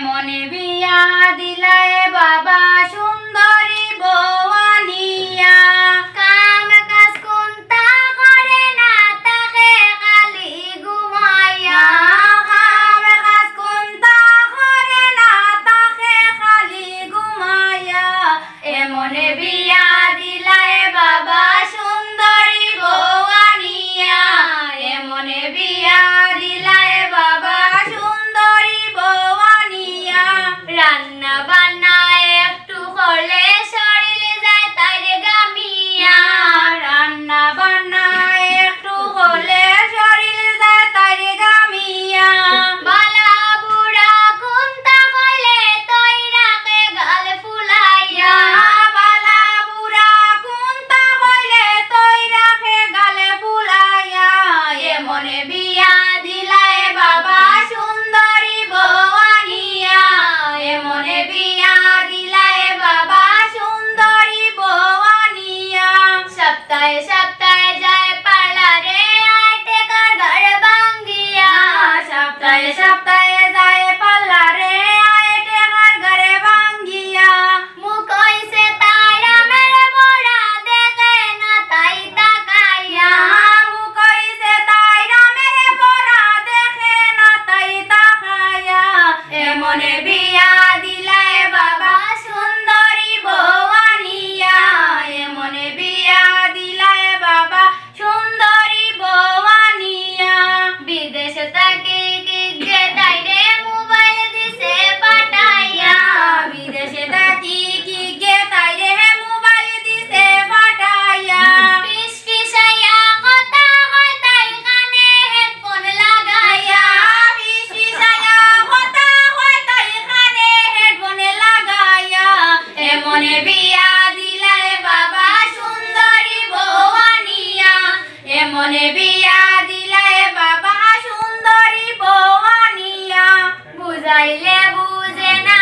মনে বিয়া দিলায় বাবা সুন্দরী বৌয়ানিয়া কাম কাজ কোনটা করে না তাকে খালি ঘুমাইয়া কাম কাজ কোনটা করে না তাকে খালি ঘুমাইয়া মনে বিয়া দিলায় বাবা সুন্দরী বৌয়ানিয়া মনে বিয়া দিলায় বাবা সুন্দরী বৌয়ানিয়া রান্না বান্না একটু করলে শরীর যায় তার গামিয়া রান্না বান্না একটু করলে শরীর যায় তার গামিয়া বালা বুড়া কোনটা কইলে তৈ রাখে গাল ফুলাইয়া বালা বুড়া কোনটা কইলে তৈ রাখে গাল ফুলাইয়া মনে বিয়া দিলায় বাবা সুন্দরী বৌয়ানিয়া মনে বিয়া দিলায় বাবা সুন্দরী বৌয়ানিয়া সপ্তাহে সপ্তাহে যায় পার্লারে আইতে কার ঘর ভাঙ্গিয়া সপ্তাহে সপ্তাহে যায় পার্লারে আইতে কার ঘরে ভাঙ্গিয়া মুখ হইছে তাইরা মেরে মোরা দেখে না তাই তাকাইয়া মুখ হইছে তাইরা মেরে মোরা দেখে না তাই তাকাইয়া মনে বিয়া দিলায় বাবা সুন্দরী বৌয়ানিয়া মনে বিয়া দিলায় বাবা সুন্দরী বৌয়ানিয়া বিদেশে থাকি কিগে তাইরে মোবাইল দিছে পাঠাইয়া বিদেশে থাকি কিগে তাইরে মোবাইল দিছে পাঠাইয়া পিস পিসাইয়া কথা কয় তাই কানে হেডফোন লাগাইয়া পিস পিসাইয়া কথা কয় তাই কানে হেডফোন লাগাইয়া মনে বিয়া দিলায় বাবা সুন্দরী বৌয়ানিয়া মনে বিয়া দিলায় বাবা সুন্দরী বৌয়ানিয়া বুঝাইলে বুঝে না